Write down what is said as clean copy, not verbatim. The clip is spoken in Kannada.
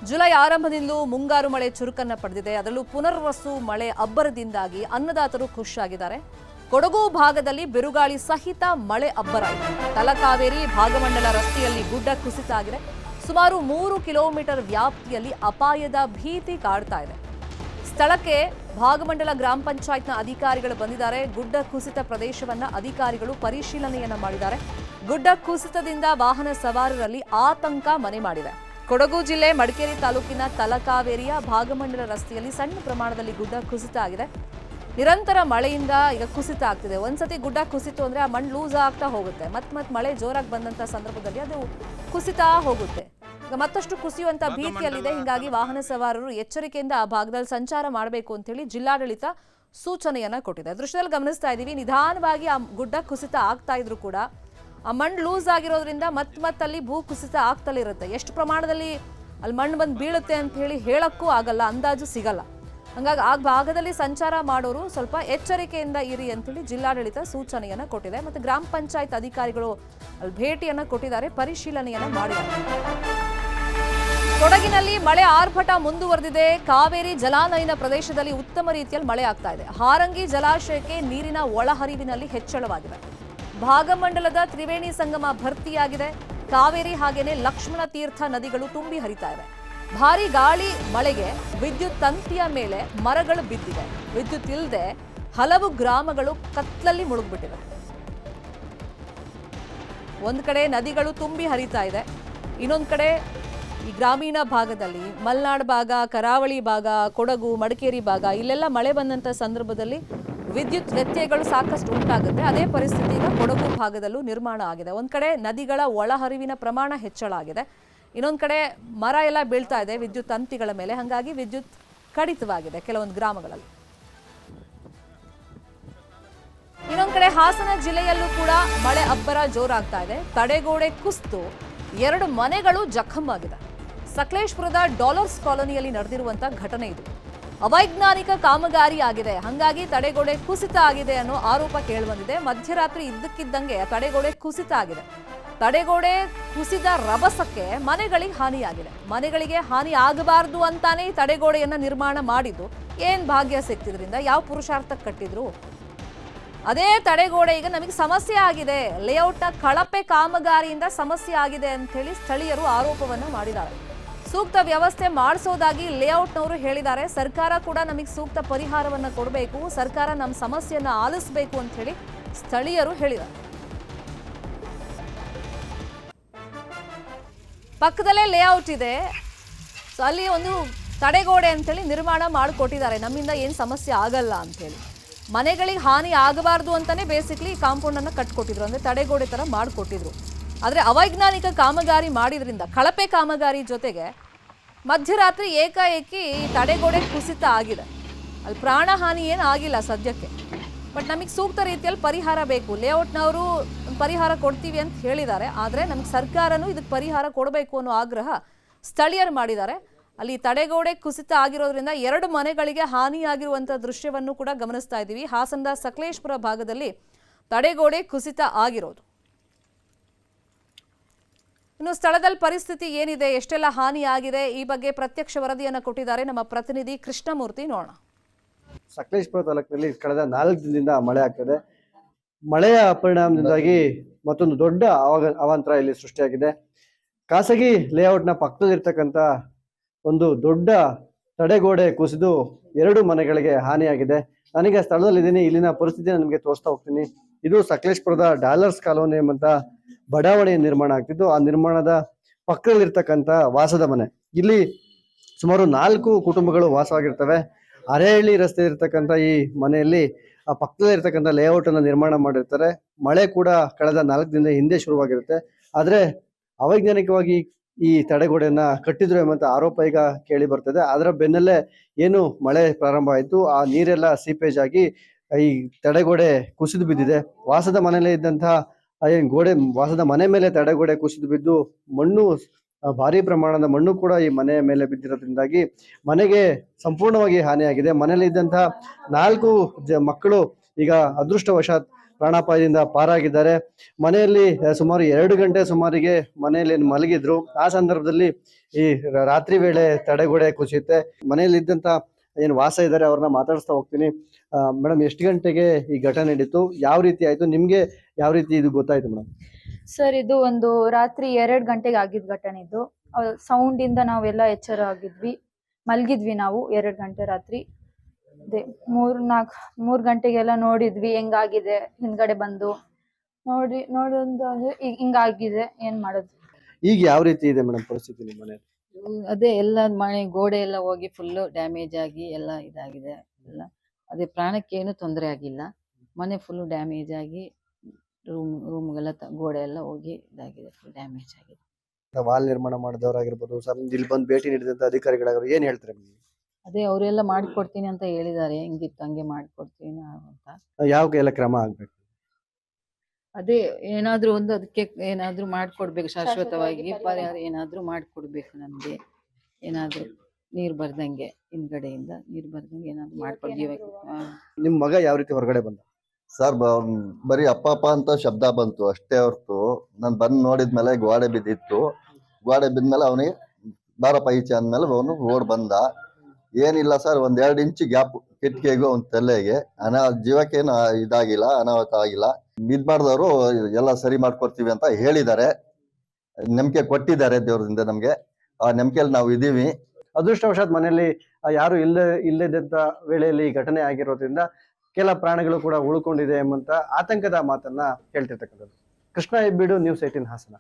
ಜುಲೈ ಆರಂಭದಿಂದಲೂ ಮುಂಗಾರು ಮಳೆ ಚುರುಕನ್ನ ಪಡೆದಿದೆ. ಅದರಲ್ಲೂ ಪುನರ್ವಸು ಮಳೆ ಅಬ್ಬರದಿಂದಾಗಿ ಅನ್ನದಾತರು ಖುಷಿಯಾಗಿದ್ದಾರೆ. ಕೊಡಗು ಭಾಗದಲ್ಲಿ ಬಿರುಗಾಳಿ ಸಹಿತ ಮಳೆ ಅಬ್ಬರ ಇದೆ. ತಲಕಾವೇರಿ ಭಾಗಮಂಡಲ ರಸ್ತೆಯಲ್ಲಿ ಗುಡ್ಡ ಕುಸಿತ ಆಗಿದೆ. ಸುಮಾರು 3 ಕಿಲೋಮೀಟರ್ ವ್ಯಾಪ್ತಿಯಲ್ಲಿ ಅಪಾಯದ ಭೀತಿ ಕಾಡ್ತಾ ಇದೆ. ಸ್ಥಳಕ್ಕೆ ಭಾಗಮಂಡಲ ಗ್ರಾಮ ಪಂಚಾಯತ್ನ ಅಧಿಕಾರಿಗಳು ಬಂದಿದ್ದಾರೆ. ಗುಡ್ಡ ಕುಸಿತ ಪ್ರದೇಶವನ್ನ ಅಧಿಕಾರಿಗಳು ಪರಿಶೀಲನೆಯನ್ನ ಮಾಡಿದ್ದಾರೆ. ಗುಡ್ಡ ಕುಸಿತದಿಂದ ವಾಹನ ಸವಾರರಲ್ಲಿ ಆತಂಕ ಮನೆ ಮಾಡಿದೆ. ಕೊಡಗು ಜಿಲ್ಲೆ ಮಡಿಕೇರಿ ತಾಲೂಕಿನ ತಲಕಾವೇರಿಯ ಭಾಗಮಂಡಲ ರಸ್ತೆಯಲ್ಲಿ ಸಣ್ಣ ಪ್ರಮಾಣದಲ್ಲಿ ಗುಡ್ಡ ಕುಸಿತ ಆಗಿದೆ. ನಿರಂತರ ಮಳೆಯಿಂದ ಈಗ ಕುಸಿತ ಆಗ್ತಿದೆ. ಒಂದ್ಸತಿ ಗುಡ್ಡ ಕುಸಿತು ಅಂದ್ರೆ ಆ ಮಣ್ಣು ಲೂಸ್ ಆಗ್ತಾ ಹೋಗುತ್ತೆ. ಮತ್ ಮಳೆ ಜೋರಾಗಿ ಬಂದಂತ ಸಂದರ್ಭದಲ್ಲಿ ಅದು ಕುಸಿತ ಹೋಗುತ್ತೆ. ಈಗ ಮತ್ತಷ್ಟು ಕುಸಿಯುವಂತ ಭೀತಿಯಲ್ಲಿದೆ. ಹೀಗಾಗಿ ವಾಹನ ಸವಾರರು ಎಚ್ಚರಿಕೆಯಿಂದ ಆ ಭಾಗದಲ್ಲಿ ಸಂಚಾರ ಮಾಡಬೇಕು ಅಂತ ಹೇಳಿ ಜಿಲ್ಲಾಡಳಿತ ಸೂಚನೆಯನ್ನ ಕೊಟ್ಟಿದೆ. ದೃಶ್ಯದಲ್ಲಿ ಗಮನಿಸ್ತಾ ಇದೀವಿ, ನಿಧಾನವಾಗಿ ಆ ಗುಡ್ಡ ಕುಸಿತ ಆಗ್ತಾ ಇದ್ರು ಕೂಡ ಆ ಮಣ್ಣು ಲೂಸ್ ಆಗಿರೋದ್ರಿಂದ ಮತ್ತಲ್ಲಿ ಭೂ ಕುಸಿತ ಆಗ್ತಲೇ ಇರುತ್ತೆ. ಎಷ್ಟು ಪ್ರಮಾಣದಲ್ಲಿ ಅಲ್ಲಿ ಮಣ್ಣು ಬಂದು ಬೀಳುತ್ತೆ ಅಂತ ಹೇಳಿ ಹೇಳಕ್ಕೂ ಆಗಲ್ಲ, ಅಂದಾಜು ಸಿಗಲ್ಲ. ಹಂಗಾಗಿ ಆ ಭಾಗದಲ್ಲಿ ಸಂಚಾರ ಮಾಡೋರು ಸ್ವಲ್ಪ ಎಚ್ಚರಿಕೆಯಿಂದ ಇರಿ ಅಂತೇಳಿ ಜಿಲ್ಲಾಡಳಿತ ಸೂಚನೆಯನ್ನ ಕೊಟ್ಟಿದೆ. ಮತ್ತೆ ಗ್ರಾಮ ಪಂಚಾಯತ್ ಅಧಿಕಾರಿಗಳು ಅಲ್ಲಿ ಭೇಟಿಯನ್ನ ಕೊಟ್ಟಿದ್ದಾರೆ, ಪರಿಶೀಲನೆಯನ್ನ ಮಾಡಿದ್ದಾರೆ. ಕೊಡಗಿನಲ್ಲಿ ಮಳೆ ಆರ್ಭಟ ಮುಂದುವರೆದಿದೆ. ಕಾವೇರಿ ಜಲಾನಯನ ಪ್ರದೇಶದಲ್ಲಿ ಉತ್ತಮ ರೀತಿಯಲ್ಲಿ ಮಳೆ ಆಗ್ತಾ ಇದೆ. ಹಾರಂಗಿ ಜಲಾಶಯಕ್ಕೆ ನೀರಿನ ಒಳಹರಿವಿನಲ್ಲಿ ಹೆಚ್ಚಳವಾಗಿದೆ. ಭಾಗಮಂಡಲದ ತ್ರಿವೇಣಿ ಸಂಗಮ ಭರ್ತಿಯಾಗಿದೆ. ಕಾವೇರಿ ಹಾಗೇನೆ ಲಕ್ಷ್ಮಣ ತೀರ್ಥ ನದಿಗಳು ತುಂಬಿ ಹರಿತಾ ಇವೆ. ಭಾರಿ ಗಾಳಿ ಮಳೆಗೆ ವಿದ್ಯುತ್ ತಂತಿಯ ಮೇಲೆ ಮರಗಳು ಬಿದ್ದಿವೆ. ವಿದ್ಯುತ್ ಇಲ್ಲದೆ ಹಲವು ಗ್ರಾಮಗಳು ಕತ್ಲಲ್ಲಿ ಮುಳುಗ್ಬಿಟ್ಟಿವೆ. ಒಂದ್ ಕಡೆ ನದಿಗಳು ತುಂಬಿ ಹರಿತಾ ಇದೆ, ಇನ್ನೊಂದ್ ಕಡೆ ಈ ಗ್ರಾಮೀಣ ಭಾಗದಲ್ಲಿ ಮಲೆನಾಡು ಭಾಗ, ಕರಾವಳಿ ಭಾಗ, ಕೊಡಗು, ಮಡಿಕೇರಿ ಭಾಗ ಇಲ್ಲೆಲ್ಲ ಮಳೆ ಬಂದಂತ ಸಂದರ್ಭದಲ್ಲಿ ವಿದ್ಯುತ್ ವ್ಯತ್ಯಯಗಳು ಸಾಕಷ್ಟು ಉಂಟಾಗುತ್ತೆ. ಅದೇ ಪರಿಸ್ಥಿತಿ ಈಗ ಕೊಡಗು ಭಾಗದಲ್ಲೂ ನಿರ್ಮಾಣ ಆಗಿದೆ. ಒಂದ್ ಕಡೆ ನದಿಗಳ ಒಳಹರಿವಿನ ಪ್ರಮಾಣ ಹೆಚ್ಚಳ ಆಗಿದೆ, ಇನ್ನೊಂದ್ ಕಡೆ ಮರ ಎಲ್ಲ ಬೀಳ್ತಾ ಇದೆ ವಿದ್ಯುತ್ ತಂತಿಗಳ ಮೇಲೆ. ಹಾಗಾಗಿ ವಿದ್ಯುತ್ ಕಡಿತವಾಗಿದೆ ಕೆಲವೊಂದು ಗ್ರಾಮಗಳಲ್ಲಿ. ಇನ್ನೊಂದ್ ಕಡೆ ಹಾಸನ ಜಿಲ್ಲೆಯಲ್ಲೂ ಕೂಡ ಮಳೆ ಅಬ್ಬರ ಜೋರಾಗ್ತಾ ಇದೆ. ತಡೆಗೋಡೆ ಕುಸಿದು 2 ಮನೆಗಳು ಜಖಂ ಆಗಿದೆ. ಸಕಲೇಶ್ಪುರದ ಡಾಲರ್ಸ್ ಕಾಲೋನಿಯಲ್ಲಿ ನಡೆದಿರುವಂತಹ ಘಟನೆ ಇದು. ಅವೈಜ್ಞಾನಿಕ ಕಾಮಗಾರಿ ಆಗಿದೆ, ಹಾಗಾಗಿ ತಡೆಗೋಡೆ ಕುಸಿತ ಆಗಿದೆ ಅನ್ನೋ ಆರೋಪ ಕೇಳಿಬಂದಿದೆ. ಮಧ್ಯರಾತ್ರಿ ಇದ್ದಕ್ಕಿದ್ದಂಗೆ ತಡೆಗೋಡೆ ಕುಸಿತ ಆಗಿದೆ. ತಡೆಗೋಡೆ ಕುಸಿದ ರಭಸಕ್ಕೆ ಮನೆಗಳಿಗೆ ಹಾನಿಯಾಗಿದೆ. ಮನೆಗಳಿಗೆ ಹಾನಿ ಆಗಬಾರದು ಅಂತಾನೆ ತಡೆಗೋಡೆಯನ್ನ ನಿರ್ಮಾಣ ಮಾಡಿದ್ದು. ಏನ್ ಭಾಗ್ಯ ಸಿಕ್ತಿದ್ರಿಂದ, ಯಾವ ಪುರುಷಾರ್ಥಕ್ಕೆ ಕಟ್ಟಿದ್ರು? ಅದೇ ತಡೆಗೋಡೆ ಈಗ ನಮಗೆ ಸಮಸ್ಯೆ ಆಗಿದೆ, ಲೇಔಟ್ನ ಕಳಪೆ ಕಾಮಗಾರಿಯಿಂದ ಸಮಸ್ಯೆ ಆಗಿದೆ ಅಂತ ಹೇಳಿ ಸ್ಥಳೀಯರು ಆರೋಪವನ್ನ ಮಾಡಿದ್ದಾರೆ. ಸೂಕ್ತ ವ್ಯವಸ್ಥೆ ಮಾಡಿಸೋದಾಗಿ ಲೇಔಟ್ನವರು ಹೇಳಿದ್ದಾರೆ. ಸರ್ಕಾರ ಕೂಡ ನಮಗೆ ಸೂಕ್ತ ಪರಿಹಾರವನ್ನ ಕೊಡಬೇಕು, ಸರ್ಕಾರ ನಮ್ಮ ಸಮಸ್ಯೆಯನ್ನ ಆಲಿಸಬೇಕು ಅಂತ ಹೇಳಿ ಸ್ಥಳೀಯರು ಹೇಳಿದ್ದಾರೆ. ಪಕ್ಕದಲ್ಲೇ ಲೇಔಟ್ ಇದೆ, ಸೊ ಅಲ್ಲಿ ಒಂದು ತಡೆಗೋಡೆ ಅಂತೇಳಿ ನಿರ್ಮಾಣ ಮಾಡಿಕೊಟ್ಟಿದ್ದಾರೆ. ನಮ್ಮಿಂದ ಏನು ಸಮಸ್ಯೆ ಆಗಲ್ಲ ಅಂತೇಳಿ, ಮನೆಗಳಿಗೆ ಹಾನಿ ಆಗಬಾರ್ದು ಅಂತಾನೆ ಬೇಸಿಕ್ಲಿ ಕಾಂಪೌಂಡ್ ಅನ್ನ ಕಟ್ಕೊಟ್ಟಿದ್ರು, ಅಂದ್ರೆ ತಡೆಗೋಡೆ ತರ ಮಾಡಿಕೊಟ್ಟಿದ್ರು. ಆದರೆ ಅವೈಜ್ಞಾನಿಕ ಕಾಮಗಾರಿ ಮಾಡಿದ್ರಿಂದ, ಕಳಪೆ ಕಾಮಗಾರಿ ಜೊತೆಗೆ ಮಧ್ಯರಾತ್ರಿ ಏಕಾಏಕಿ ತಡೆಗೋಡೆ ಕುಸಿತ ಆಗಿದೆ. ಅಲ್ಲಿ ಪ್ರಾಣ ಹಾನಿ ಏನು ಆಗಿಲ್ಲ ಸದ್ಯಕ್ಕೆ, ಬಟ್ ನಮಗೆ ಸೂಕ್ತ ರೀತಿಯಲ್ಲಿ ಪರಿಹಾರ ಬೇಕು. ಲೇಔಟ್ನವರು ಪರಿಹಾರ ಕೊಡ್ತೀವಿ ಅಂತ ಹೇಳಿದ್ದಾರೆ, ಆದರೆ ನಮಗೆ ಸರ್ಕಾರನೂ ಇದಕ್ಕೆ ಪರಿಹಾರ ಕೊಡಬೇಕು ಅನ್ನೋ ಆಗ್ರಹ ಸ್ಥಳೀಯರು ಮಾಡಿದ್ದಾರೆ. ಅಲ್ಲಿ ತಡೆಗೋಡೆ ಕುಸಿತ ಆಗಿರೋದ್ರಿಂದ 2 ಮನೆಗಳಿಗೆ ಹಾನಿಯಾಗಿರುವಂಥ ದೃಶ್ಯವನ್ನು ಕೂಡ ಗಮನಿಸ್ತಾ ಇದ್ದೀವಿ. ಹಾಸನದ ಸಕಲೇಶ್ಪುರ ಭಾಗದಲ್ಲಿ ತಡೆಗೋಡೆ ಕುಸಿತ ಆಗಿರೋದು. ಇನ್ನು ಸ್ಥಳದಲ್ಲಿ ಪರಿಸ್ಥಿತಿ ಏನಿದೆ, ಎಷ್ಟೆಲ್ಲ ಹಾನಿ ಆಗಿದೆ, ಈ ಬಗ್ಗೆ ಪ್ರತ್ಯಕ್ಷ ವರದಿಯನ್ನು ಕೊಟ್ಟಿದ್ದಾರೆ ನಮ್ಮ ಪ್ರತಿನಿಧಿ ಕೃಷ್ಣಮೂರ್ತಿ. ನೋಡೋಣ. ಸಕಲೇಶ್ಪುರ ತಾಲೂಕಿನಲ್ಲಿ ಕಳೆದ 4 ದಿನದಿಂದ ಮಳೆ ಆಗ್ತದೆ. ಮಳೆಯ ಪರಿಣಾಮದಿಂದಾಗಿ ಮತ್ತೊಂದು ದೊಡ್ಡ ಅವಾಂತರ ಇಲ್ಲಿ ಸೃಷ್ಟಿಯಾಗಿದೆ. ಖಾಸಗಿ ಲೇಔಟ್ನ ಪಕ್ಕದಲ್ಲಿರ್ತಕ್ಕಂಥ ಒಂದು ದೊಡ್ಡ ತಡೆಗೋಡೆ ಕುಸಿದು 2 ಮನೆಗಳಿಗೆ ಹಾನಿಯಾಗಿದೆ. ನನಗೆ ಸ್ಥಳದಲ್ಲಿದ್ದೀನಿ, ಇಲ್ಲಿನ ಪರಿಸ್ಥಿತಿಯನ್ನು ನಿಮಗೆ ತೋರಿಸ್ತಾ ಹೋಗ್ತೀನಿ. ಇದು ಸಕಲೇಶ್ಪುರದ ಡಾಲರ್ಸ್ ಕಾಲೋನಿ ಎಂಬಂತ ಬಡಾವಣೆ ನಿರ್ಮಾಣ ಆಗ್ತಿದ್ದು, ಆ ನಿರ್ಮಾಣದ ಪಕ್ಕದಲ್ಲಿರ್ತಕ್ಕಂಥ ವಾಸದ ಮನೆ. ಇಲ್ಲಿ ಸುಮಾರು 4 ಕುಟುಂಬಗಳು ವಾಸವಾಗಿರ್ತವೆ. ಅರೇಹಳ್ಳಿ ರಸ್ತೆ ಇರ್ತಕ್ಕಂಥ ಈ ಮನೆಯಲ್ಲಿ ಆ ಪಕ್ಕದಲ್ಲಿ ಇರ್ತಕ್ಕಂಥ ಲೇಔಟ್ ಅನ್ನು ನಿರ್ಮಾಣ ಮಾಡಿರ್ತಾರೆ. ಮಳೆ ಕೂಡ ಕಳೆದ 4 ದಿನದ ಹಿಂದೆ ಶುರುವಾಗಿರುತ್ತೆ. ಆದ್ರೆ ಅವೈಜ್ಞಾನಿಕವಾಗಿ ಈ ತಡೆಗೋಡೆಯನ್ನ ಕಟ್ಟಿದ್ರು ಎಂಬಂತ ಆರೋಪ ಈಗ ಕೇಳಿ ಬರ್ತದೆ. ಅದರ ಬೆನ್ನಲ್ಲೇ ಏನು ಮಳೆ ಪ್ರಾರಂಭ ಆಯಿತು, ಆ ನೀರೆಲ್ಲ ಸೀಪೇಜ್ ಆಗಿ ಈ ತಡೆಗೋಡೆ ಕುಸಿದು ಬಿದ್ದಿದೆ. ವಾಸದ ಮನೆಯಲ್ಲೇ ಇದ್ದಂತಹ ವಾಸದ ಮನೆ ಮೇಲೆ ತಡೆಗೋಡೆ ಕುಸಿದು ಬಿದ್ದು ಮಣ್ಣು, ಭಾರಿ ಪ್ರಮಾಣದ ಮಣ್ಣು ಕೂಡ ಈ ಮನೆಯ ಮೇಲೆ ಬಿದ್ದಿರೋದ್ರಿಂದಾಗಿ ಮನೆಗೆ ಸಂಪೂರ್ಣವಾಗಿ ಹಾನಿಯಾಗಿದೆ. ಮನೆಯಲ್ಲಿ ಇದ್ದಂತಹ 4 ಮಕ್ಕಳು ಈಗ ಅದೃಷ್ಟವಶಾತ್ ಪ್ರಾಣಾಪಾಯದಿಂದ ಪಾರಾಗಿದ್ದಾರೆ. ಮನೆಯಲ್ಲಿ ಸುಮಾರು 2 ಗಂಟೆ ಸುಮಾರಿಗೆ ಮನೆಯಲ್ಲಿ ಮಲಗಿದ್ರು. ಆ ಸಂದರ್ಭದಲ್ಲಿ ಈ ರಾತ್ರಿ ವೇಳೆ ತಡೆಗೋಡೆ ಕುಸಿಯುತ್ತೆ. ಮನೆಯಲ್ಲಿ ಇದ್ದಂತ ಏನು ವಾಸ ಇದ್ದಾರೆ ಅವ್ರನ್ನ ಮಾತಾಡಿಸ್ತಾ ಹೋಗ್ತೀನಿ. ಮೇಡಮ್, ಎಷ್ಟು ಗಂಟೆಗೆ ಈ ಘಟನೆ ನಡೀತು, ಯಾವ ರೀತಿ ಆಯ್ತು, ನಿಮ್ಗೆ ಯಾವ ರೀತಿ ಇದು ಗೊತ್ತಾಯ್ತು ಮೇಡಮ್? ಸರ್, ಇದು ಒಂದು ರಾತ್ರಿ 2 ಗಂಟೆಗೆ ಆಗಿದ್ ಘಟನೆ ಇದು. ಸೌಂಡ್ ಇಂದ ನಾವೆಲ್ಲ ಎಚ್ಚರ ಆಗಿದ್ವಿ, ಮಲ್ಗಿದ್ವಿ ನಾವು 2 ಗಂಟೆ ರಾತ್ರಿ. ಅದೇ 3 ಗಂಟೆಗೆಲ್ಲ ನೋಡಿದ್ವಿ ಹೆಂಗಾಗಿದೆ, ಹಿಂದ್ಗಡೆ ಬಂದು ನೋಡೋದು ಹಿಂಗಾಗಿದೆ, ಏನ್ ಮಾಡೋದು. ಈಗ ಯಾವ ರೀತಿ ಇದೆ ಮೇಡಮ್ ಪರಿಸ್ಥಿತಿ ನಿಮ್ಮ ಮನೆ? ಅದೇ ಎಲ್ಲ ಮನೆ ಗೋಡೆ ಎಲ್ಲ ಹೋಗಿ ಫುಲ್ಲು ಡ್ಯಾಮೇಜ್ ಆಗಿ ಎಲ್ಲ ಇದಾಗಿದೆ ಎಲ್ಲ. ಅದೇ ಪ್ರಾಣಕ್ಕೇನು ತೊಂದರೆ ಆಗಿಲ್ಲ, ಮನೆ ಫುಲ್ಲು ಡ್ಯಾಮೇಜ್ ಆಗಿ ರೂಮ್ಗೆಲ್ಲ ಗೋಡೆ ಎಲ್ಲ ಹೋಗಿ ಇದಾಗಿದೆ, ಫುಲ್ ಡ್ಯಾಮೇಜ್ ಆಗಿದೆ. ವಾಲ್ ನಿರ್ಮಾಣ ಮಾಡಿದವರಾಗಿರ್ಬೋದು, ಇಲ್ಲಿ ಬಂದು ಭೇಟಿ ನೀಡಿದಂತ ಅಧಿಕಾರಿಗಳಾಗಿರ್ಬೋದು, ಏನ್ ಹೇಳ್ತಾರೆ ಮೇಡಮ್? ಅದೇ ಅವರೆಲ್ಲ ಮಾಡಿಕೊಡ್ತೀನಿ ಅಂತ ಹೇಳಿದ್ದಾರೆ, ಹೆಂಗಿತ್ತು ಹಂಗೆ ಮಾಡಿಕೊಡ್ತೀನಿ ಅಂತ. ಯಾವ ಎಲ್ಲ ಕ್ರಮ ಆಗ್ಬೇಕು? ಅದೇ ಏನಾದ್ರೂ ಒಂದು ಅದಕ್ಕೆ ಏನಾದ್ರೂ ಮಾಡ್ಕೊಡ್ಬೇಕು, ಶಾಶ್ವತವಾಗಿ ಪರಿಹಾರ ಏನಾದ್ರೂ ಮಾಡ್ಕೊಡ್ಬೇಕು ನಮ್ಗೆ. ಏನಾದ್ರೂ ನೀರ್ ಬರ್ದಂಗೆ, ಹಿಂದ್ಗಡೆಯಿಂದ ನೀರ್ ಬರ್ದಂಗೆ ಏನಾದ್ರು ಮಾಡ್ಕೊಡ್ಬೇಕು. ನಿಮ್ ಮಗ ಯಾವ ರೀತಿ ಹೊರಗಡೆ ಬಂದ? ಸರ್, ಬರೀ ಅಪ್ಪ ಅಪ್ಪ ಅಂತ ಶಬ್ದ ಬಂತು ಅಷ್ಟೇ ಹೊರ್ತು, ನಾನು ಬಂದು ನೋಡಿದ್ಮೇಲೆ ಗೋಡೆ ಬಿದ್ದಿತ್ತು. ಗೋಡೆ ಬಿದ್ಮೇಲೆ ಅವನಿಗೆ ಬಾರಪ್ಪ ಈಚೆ ಅಂದ್ಮೇಲೆ ಅವನು ಓಡ್ ಬಂದ. ಏನಿಲ್ಲ ಸರ್, 1-2 ಇಂಚ್ ಗ್ಯಾಪ್ ಕಿಟಕಿಗೂ ಒಂದು ತಲೆಗೆ. ಜೀವಕ್ಕೇನು ಇದಾಗಿಲ್ಲ, ಅನಾಹುತ ಆಗಿಲ್ಲ. ಮಾಡಿದವರು ಎಲ್ಲ ಸರಿ ಮಾಡ್ಕೊಡ್ತೀವಿ ಅಂತ ಹೇಳಿದ್ದಾರೆ, ನಂಬಿಕೆ ಕೊಟ್ಟಿದ್ದಾರೆ ದೇವ್ರದಿಂದ ನಮ್ಗೆ. ಆ ನಂಬಿಕೆಯಲ್ಲಿ ನಾವು ಇದೀವಿ. ಅದೃಷ್ಟವಶಾತ್ ಮನೆಯಲ್ಲಿ ಯಾರು ಇಲ್ಲದಂತ ವೇಳೆಯಲ್ಲಿ ಈ ಘಟನೆ ಆಗಿರೋದ್ರಿಂದ ಕೆಲ ಪ್ರಾಣಿಗಳು ಕೂಡ ಉಳ್ಕೊಂಡಿದೆ ಎಂಬಂತ ಆತಂಕದ ಮಾತನ್ನ ಹೇಳ್ತಿರ್ತಕ್ಕಂಥದ್ದು. ಕೃಷ್ಣ ಹೆಬ್ಬಿಡು, ನ್ಯೂಸ್ 18 ಹಾಸನ.